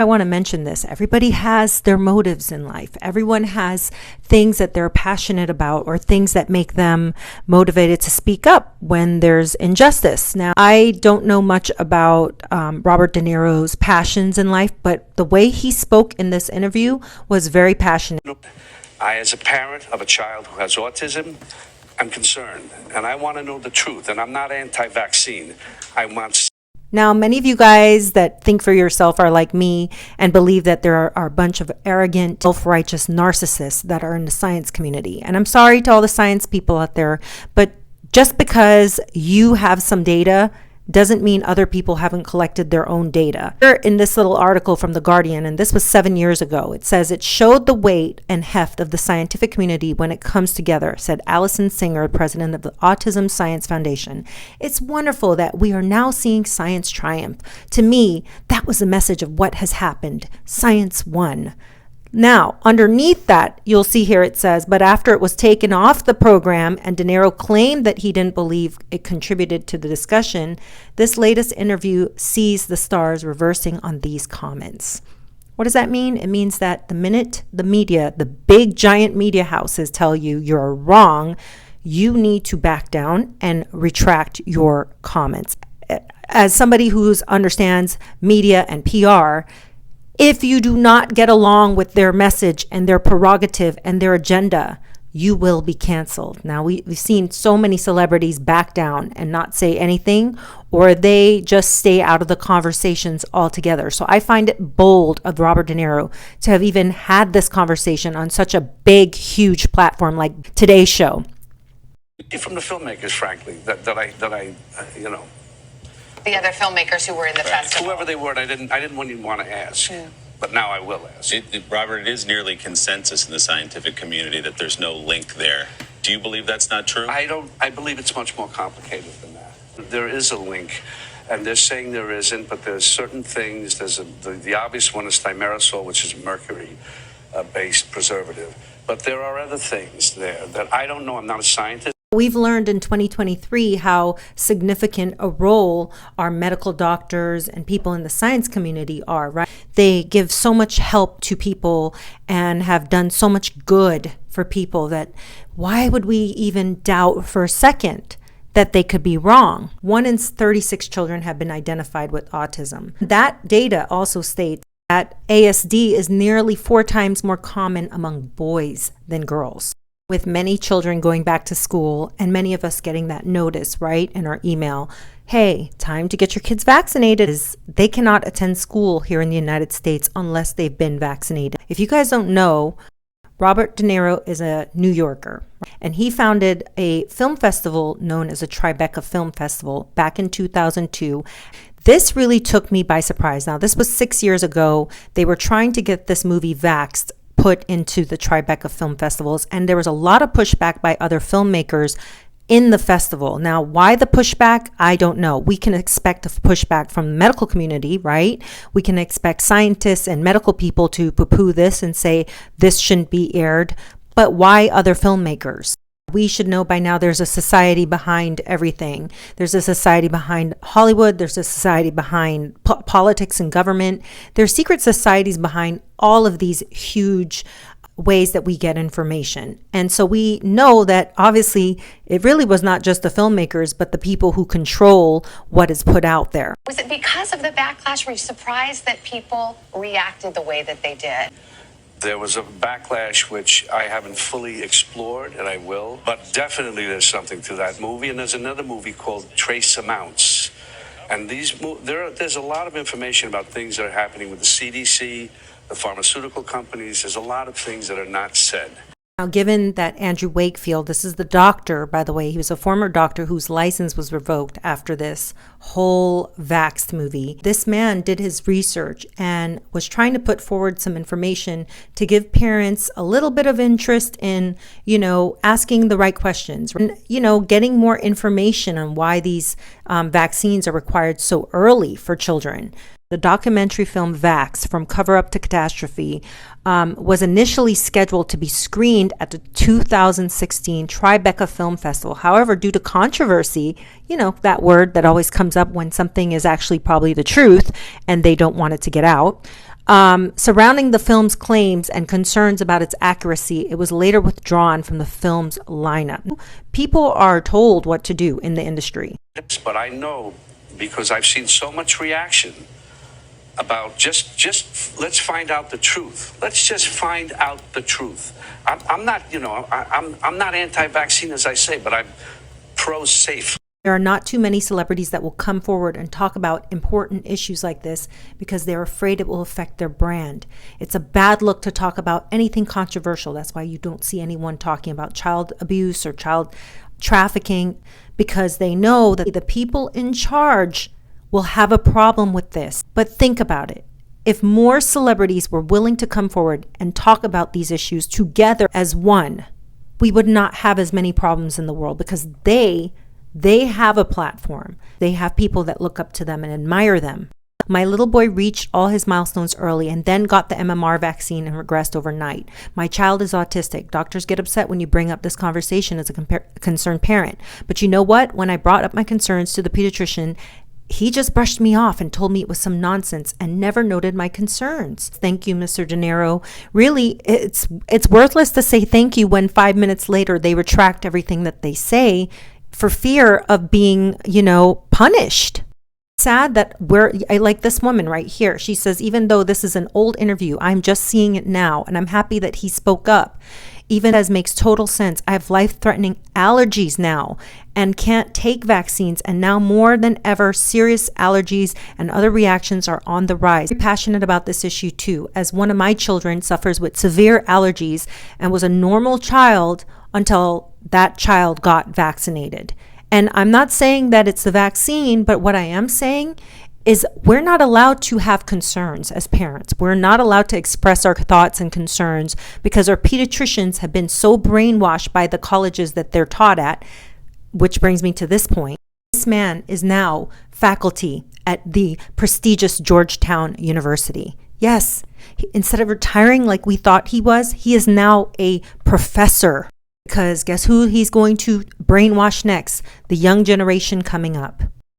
I want to mention this. Everybody has their motives in life. Everyone has things that they're passionate about or things that make them motivated to speak up when there's injustice. Now, I don't know much about Robert De Niro's passions in life, but the way he spoke in this interview was very passionate. I, as a parent of a child who has autism, I'm concerned, and I want to know the truth, and I'm not anti-vaccine. I want... Now, many of you guys that think for yourself are like me and believe that there are a bunch of arrogant, self-righteous narcissists that are in the science community. And I'm sorry to all the science people out there, but just because you have some data doesn't mean other people haven't collected their own data. Here in this little article from The Guardian, and this was 7 years ago, it says it showed the weight and heft of the scientific community when it comes together, said Allison Singer, president of the Autism Science Foundation. It's wonderful that we are now seeing science triumph. To me, that was a message of what has happened. Science won. Now, underneath that, you'll see here it says, but after it was taken off the program and De Niro claimed that he didn't believe it contributed to the discussion, this latest interview sees the stars reversing on these comments. What does that mean? It means that the minute the media, the big giant media houses tell you you're wrong, you need to back down and retract your comments. As somebody who understands media and PR, if you do not get along with their message and their prerogative and their agenda, you will be canceled. Now, we've seen so many celebrities back down and not say anything, or they just stay out of the conversations altogether. So I find it bold of Robert De Niro to have even had this conversation on such a big, huge platform like Today's Show. From the filmmakers, frankly, that I the other filmmakers who were in the festival. Whoever they were, I didn't even want to ask, but now I will ask. Robert, it is nearly consensus in the scientific community that there's no link there. Do you believe that's not true? I believe it's much more complicated than that. There is a link, and they're saying there isn't, but there's certain things. The obvious one is thimerosal, which is mercury-based preservative. But there are other things there that I don't know. I'm not a scientist. We've learned in 2023 how significant a role our medical doctors and people in the science community are, right? They give so much help to people and have done so much good for people that why would we even doubt for a second that they could be wrong? 1 in 36 children have been identified with autism. That data also states that ASD is nearly 4 times more common among boys than girls, with many children going back to school and many of us getting that notice, right, in our email. Hey, time to get your kids vaccinated. They cannot attend school here in the United States unless they've been vaccinated. If you guys don't know, Robert De Niro is a New Yorker, and he founded a film festival known as the Tribeca Film Festival back in 2002. This really took me by surprise. Now, this was 6 years ago. They were trying to get this movie Vaxxed put into the Tribeca Film Festivals, and there was a lot of pushback by other filmmakers in the festival. Now, why the pushback? I don't know. We can expect a pushback from the medical community, right? We can expect scientists and medical people to poo-poo this and say this shouldn't be aired, but why other filmmakers? We should know by now there's a society behind everything. There's a society behind Hollywood. There's a society behind politics and government. There's secret societies behind all of these huge ways that we get information. And so we know that obviously it really was not just the filmmakers, but the people who control what is put out there. Was it because of the backlash? Were you surprised that people reacted the way that they did? There was a backlash which I haven't fully explored, and I will. But definitely there's something to that movie. And there's another movie called Trace Amounts. And there's a lot of information about things that are happening with the CDC, the pharmaceutical companies. There's a lot of things that are not said. Now, given that Andrew Wakefield, this is the doctor, by the way, he was a former doctor whose license was revoked after this whole Vaxxed movie. This man did his research and was trying to put forward some information to give parents a little bit of interest in, asking the right questions, and, getting more information on why these vaccines are required so early for children. The documentary film Vaxxed, From Cover Up to Catastrophe, was initially scheduled to be screened at the 2016 Tribeca Film Festival. However, due to controversy, that word that always comes up when something is actually probably the truth and they don't want it to get out, Surrounding the film's claims and concerns about its accuracy, it was later withdrawn from the film's lineup. People are told what to do in the industry. But I know, because I've seen so much reaction about just let's find out the truth. Let's just find out the truth. I'm not, I'm not anti-vaccine, as I say, but I'm pro-safe. There are not too many celebrities that will come forward and talk about important issues like this because they're afraid it will affect their brand. It's a bad look to talk about anything controversial. That's why you don't see anyone talking about child abuse or child trafficking, because they know that the people in charge will have a problem with this. But think about it. If more celebrities were willing to come forward and talk about these issues together as one, we would not have as many problems in the world, because they have a platform. They have people that look up to them and admire them. My little boy reached all his milestones early and then got the MMR vaccine and regressed overnight. My child is autistic. Doctors get upset when you bring up this conversation as a concerned parent. But you know what? When I brought up my concerns to the pediatrician, he just brushed me off and told me it was some nonsense and never noted my concerns. Thank you, Mr. Niro. Really, it's worthless to say thank you when 5 minutes later they retract everything that they say for fear of being, punished. Sad that I like this woman right here. She says, even though this is an old interview, I'm just seeing it now, and I'm happy that he spoke up. Even as makes total sense. I have life-threatening allergies now and can't take vaccines, and now more than ever, serious allergies and other reactions are on the rise. I'm passionate about this issue too, as one of my children suffers with severe allergies and was a normal child until that child got vaccinated. And I'm not saying that it's the vaccine, but what I am saying is we're not allowed to have concerns as parents. We're not allowed to express our thoughts and concerns because our pediatricians have been so brainwashed by the colleges that they're taught at, which brings me to this point. This man is now faculty at the prestigious Georgetown University. Yes, instead of retiring like we thought he was, he is now a professor. Because guess who he's going to brainwash next? The young generation coming up.